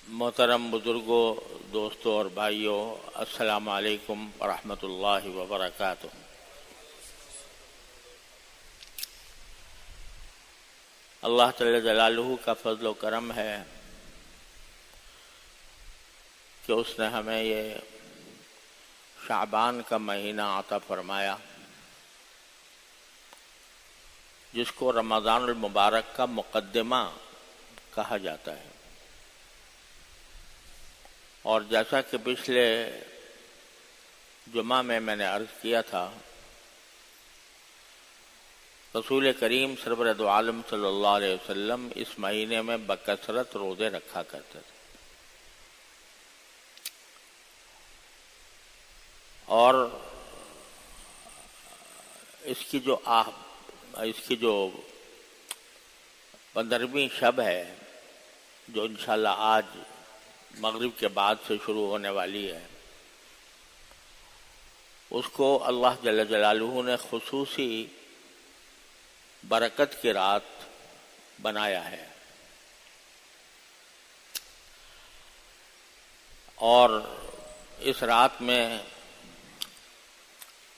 محترم بزرگوں، دوستوں اور بھائیوں، السلام علیکم ورحمۃ اللہ وبرکاتہ۔ اللہ جل جلالہ کا فضل و کرم ہے کہ اس نے ہمیں یہ شعبان کا مہینہ عطا فرمایا، جس کو رمضان المبارک کا مقدمہ کہا جاتا ہے۔ اور جیسا کہ پچھلے جمعہ میں نے عرض کیا تھا، رسول کریم سرور دو عالم صلی اللہ علیہ وسلم اس مہینے میں بکثرت روزے رکھا کرتے تھے، اور اس کی جو 15ویں شب ہے، جو انشاءاللہ آج مغرب کے بعد سے شروع ہونے والی ہے، اس کو اللہ جل جلالہ نے خصوصی برکت کی رات بنایا ہے۔ اور اس رات میں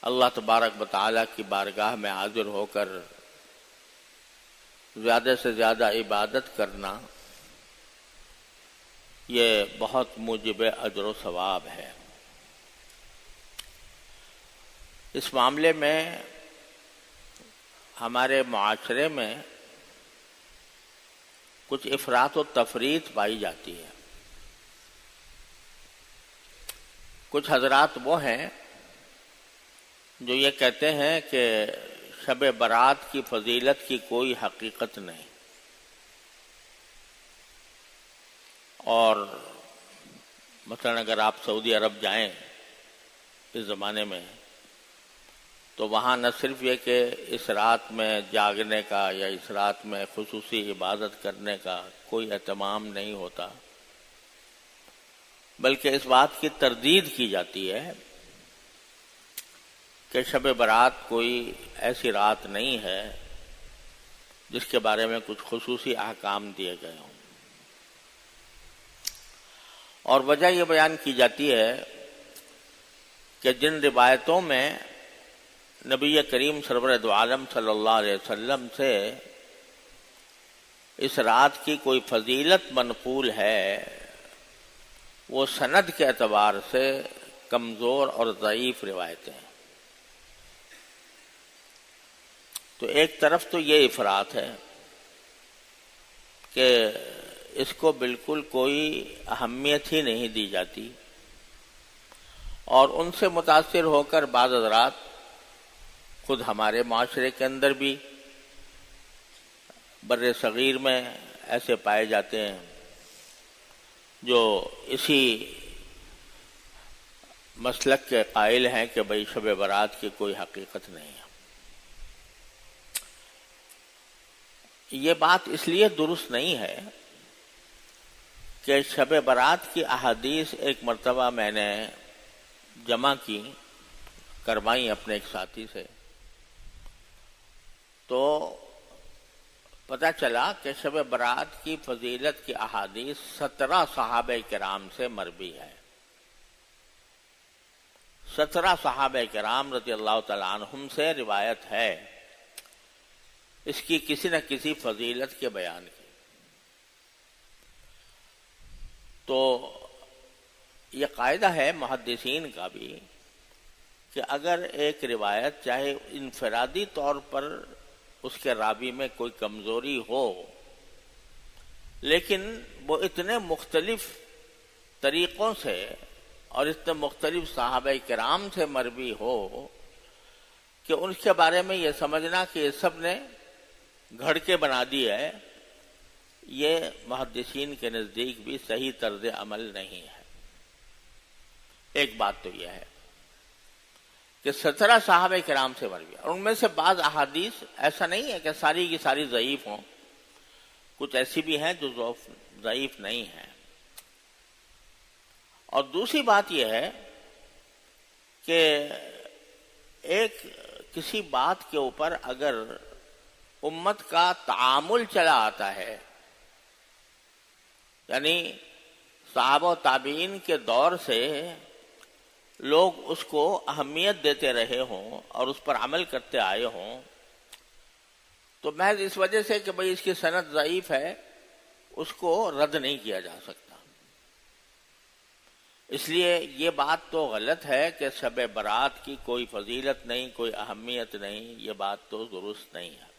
اللہ تبارک و تعالیٰ کی بارگاہ میں حاضر ہو کر زیادہ سے زیادہ عبادت کرنا، یہ بہت موجب اجر و ثواب ہے۔ اس معاملے میں ہمارے معاشرے میں کچھ افراط و تفریط پائی جاتی ہے۔ کچھ حضرات وہ ہیں جو یہ کہتے ہیں کہ شب برات کی فضیلت کی کوئی حقیقت نہیں، اور مثلا اگر آپ سعودی عرب جائیں اس زمانے میں، تو وہاں نہ صرف یہ کہ اس رات میں جاگنے کا یا اس رات میں خصوصی عبادت کرنے کا کوئی اہتمام نہیں ہوتا، بلکہ اس بات کی تردید کی جاتی ہے کہ شب برات کوئی ایسی رات نہیں ہے جس کے بارے میں کچھ خصوصی احکام دیے گئے ہوں۔ اور وجہ یہ بیان کی جاتی ہے کہ جن روایتوں میں نبی کریم سرور دو عالم صلی اللہ علیہ وسلم سے اس رات کی کوئی فضیلت منقول ہے، وہ سند کے اعتبار سے کمزور اور ضعیف روایتیں ہیں۔ تو ایک طرف تو یہ افراط ہے کہ اس کو بالکل کوئی اہمیت ہی نہیں دی جاتی، اور ان سے متاثر ہو کر بعض حضرات خود ہمارے معاشرے کے اندر بھی بر صغیر میں ایسے پائے جاتے ہیں جو اسی مسلک کے قائل ہیں کہ بھئی شب برات کی کوئی حقیقت نہیں ہے۔ یہ بات اس لیے درست نہیں ہے کہ شب برات کی احادیث ایک مرتبہ میں نے جمع کروائی اپنے ایک ساتھی سے، تو پتہ چلا کہ شب برات کی فضیلت کی احادیث 17 صحابہ کرام سے مروی ہے۔ 17 صحابہ کرام رضی اللہ تعالیٰ عنہم سے روایت ہے اس کی کسی نہ کسی فضیلت کے بیان کی۔ تو یہ قاعدہ ہے محدثین کا بھی کہ اگر ایک روایت چاہے انفرادی طور پر اس کے راوی میں کوئی کمزوری ہو، لیکن وہ اتنے مختلف طریقوں سے اور اتنے مختلف صحابہ کرام سے مروی ہو کہ ان کے بارے میں یہ سمجھنا کہ یہ سب نے گھڑ کے بنا دی ہے، یہ محدثین کے نزدیک بھی صحیح طرز عمل نہیں ہے۔ ایک بات تو یہ ہے کہ 17 صحابہ کرام سے مروی، اور ان میں سے بعض احادیث ایسا نہیں ہے کہ ساری کی ساری ضعیف ہوں، کچھ ایسی بھی ہیں جو ضعیف نہیں ہیں۔ اور دوسری بات یہ ہے کہ ایک کسی بات کے اوپر اگر امت کا تعامل چلا آتا ہے، یعنی صحابہ و تابعین کے دور سے لوگ اس کو اہمیت دیتے رہے ہوں اور اس پر عمل کرتے آئے ہوں، تو محض اس وجہ سے کہ بھئی اس کی سند ضعیف ہے اس کو رد نہیں کیا جا سکتا۔ اس لیے یہ بات تو غلط ہے کہ شب برات کی کوئی فضیلت نہیں، کوئی اہمیت نہیں، یہ بات تو درست نہیں ہے۔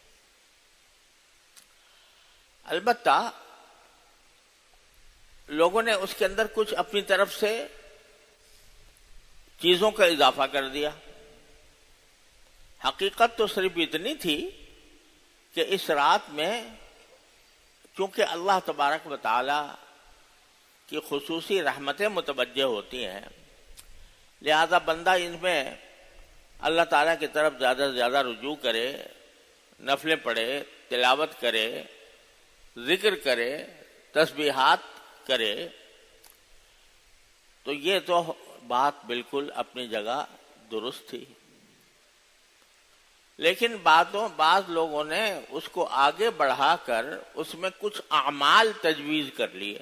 البتہ لوگوں نے اس کے اندر کچھ اپنی طرف سے چیزوں کا اضافہ کر دیا۔ حقیقت تو صرف اتنی تھی کہ اس رات میں چونکہ اللہ تبارک و تعالی کی خصوصی رحمتیں متوجہ ہوتی ہیں، لہذا بندہ ان میں اللہ تعالیٰ کی طرف زیادہ سے زیادہ رجوع کرے، نفلیں پڑھے، تلاوت کرے، ذکر کرے، تسبیحات کرے، تو یہ تو بات بالکل اپنی جگہ درست تھی۔ لیکن بعض لوگوں نے اس کو آگے بڑھا کر اس میں کچھ اعمال تجویز کر لیے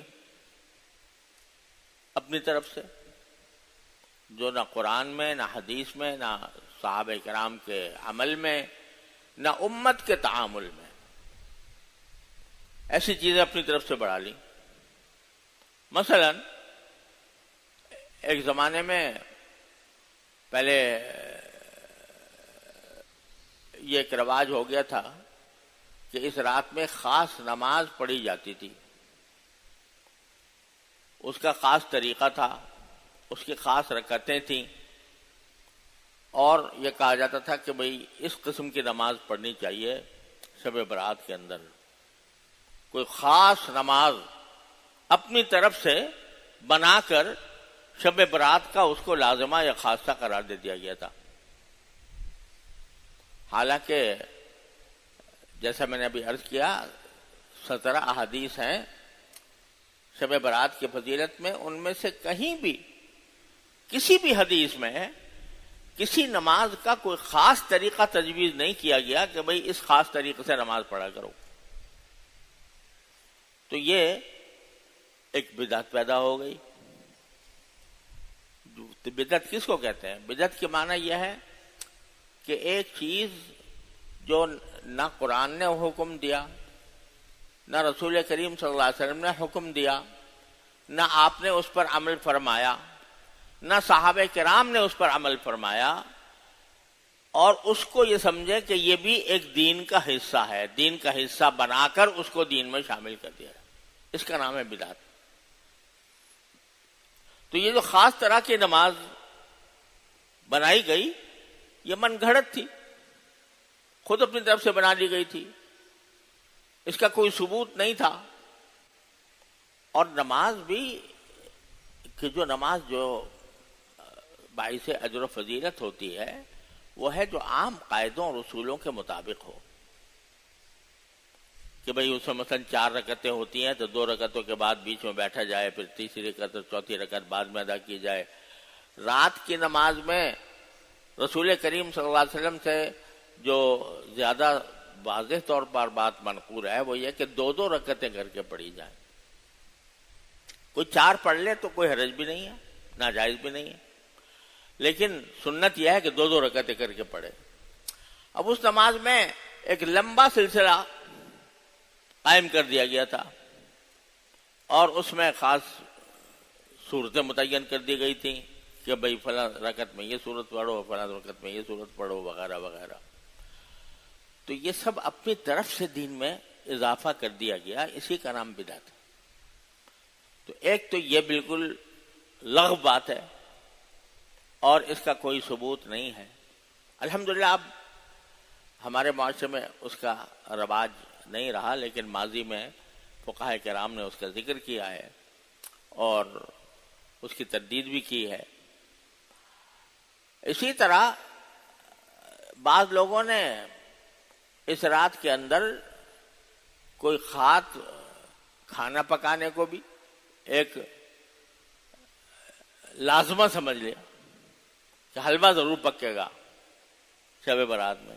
اپنی طرف سے، جو نہ قرآن میں، نہ حدیث میں، نہ صحابہ کرام کے عمل میں، نہ امت کے تعامل میں، ایسی چیزیں اپنی طرف سے بڑھا لی۔ مثلا ایک زمانے میں پہلے یہ ایک رواج ہو گیا تھا کہ اس رات میں خاص نماز پڑھی جاتی تھی، اس کا خاص طریقہ تھا، اس کی خاص رکعتیں تھیں، اور یہ کہا جاتا تھا کہ بھئی اس قسم کی نماز پڑھنی چاہیے شب برات کے اندر۔ کوئی خاص نماز اپنی طرف سے بنا کر شب برات کا اس کو لازمہ یا خاصہ قرار دے دیا گیا تھا۔ حالانکہ جیسا میں نے ابھی عرض کیا 17 احادیث ہیں شب برات کی فضیلت میں، ان میں سے کہیں بھی کسی بھی حدیث میں کسی نماز کا کوئی خاص طریقہ تجویز نہیں کیا گیا کہ بھئی اس خاص طریقے سے نماز پڑھا کرو۔ تو یہ ایک بدعت پیدا ہو گئی۔ بدعت کس کو کہتے ہیں؟ بدعت کے معنی یہ ہے کہ ایک چیز جو نہ قرآن نے حکم دیا، نہ رسول کریم صلی اللہ علیہ وسلم نے حکم دیا، نہ آپ نے اس پر عمل فرمایا، نہ صحابہ کرام نے اس پر عمل فرمایا، اور اس کو یہ سمجھے کہ یہ بھی ایک دین کا حصہ ہے، دین کا حصہ بنا کر اس کو دین میں شامل کر دیا، اس کا نام ہے بدعت۔ تو یہ جو خاص طرح کی نماز بنائی گئی یہ من گھڑت تھی، خود اپنی طرف سے بنا لی گئی تھی، اس کا کوئی ثبوت نہیں تھا۔ اور نماز بھی کہ جو نماز جو باعث اجر و فضیلت ہوتی ہے وہ ہے جو عام قاعدوں اور اصولوں کے مطابق ہو، کہ بھئی اس میں مثلا 4 رکعتیں ہوتی ہیں تو 2 رکعتوں کے بعد بیچ میں بیٹھا جائے، پھر تیسری رکعت اور چوتھی رکعت بعد میں ادا کی جائے۔ رات کی نماز میں رسول کریم صلی اللہ علیہ وسلم سے جو زیادہ واضح طور پر بات منقول ہے وہ یہ کہ 2 رکعتیں کر کے پڑھی جائیں۔ کوئی 4 پڑھ لے تو کوئی حرج بھی نہیں ہے، ناجائز بھی نہیں ہے، لیکن سنت یہ ہے کہ 2 رکعتیں کر کے پڑھے۔ اب اس نماز میں ایک لمبا سلسلہ قائم کر دیا گیا تھا، اور اس میں خاص صورتیں متعین کر دی گئی تھیں کہ بھئی فلاں رکعت میں یہ صورت پڑھو، فلاں رکعت میں یہ صورت پڑھو، وغیرہ وغیرہ۔ تو یہ سب اپنی طرف سے دین میں اضافہ کر دیا گیا، اسی کا نام بدعت ہے۔ تو ایک تو یہ بالکل لغو بات ہے اور اس کا کوئی ثبوت نہیں ہے۔ الحمدللہ اب ہمارے معاشرے میں اس کا رواج نہیں رہا، لیکن ماضی میں فقہاء کرام نے اس کا ذکر کیا ہے اور اس کی تردید بھی کی ہے۔ اسی طرح بعض لوگوں نے اس رات کے اندر کوئی خاص کھانا پکانے کو بھی ایک لازمہ سمجھ لیا کہ حلوہ ضرور پکے گا شب برات میں،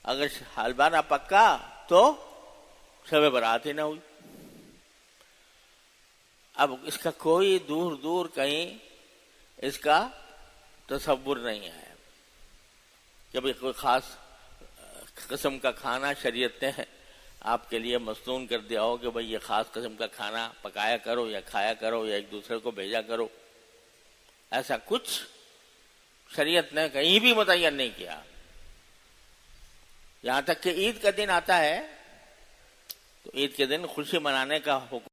اگر حلوہ نہ پکا تو شب برات ہی نہ ہوئی۔ اب اس کا کوئی دور دور کہیں اس کا تصور نہیں ہے کہ بھئی کوئی خاص قسم کا کھانا شریعت نے آپ کے لیے مصنون کر دیا ہو کہ بھئی یہ خاص قسم کا کھانا پکایا کرو یا کھایا کرو یا ایک دوسرے کو بھیجا کرو. ایسا کچھ شریعت نے کہیں بھی متعین نہیں کیا. یہاں تک کہ عید کا دن آتا ہے تو عید کے دن خوشی منانے کا حکم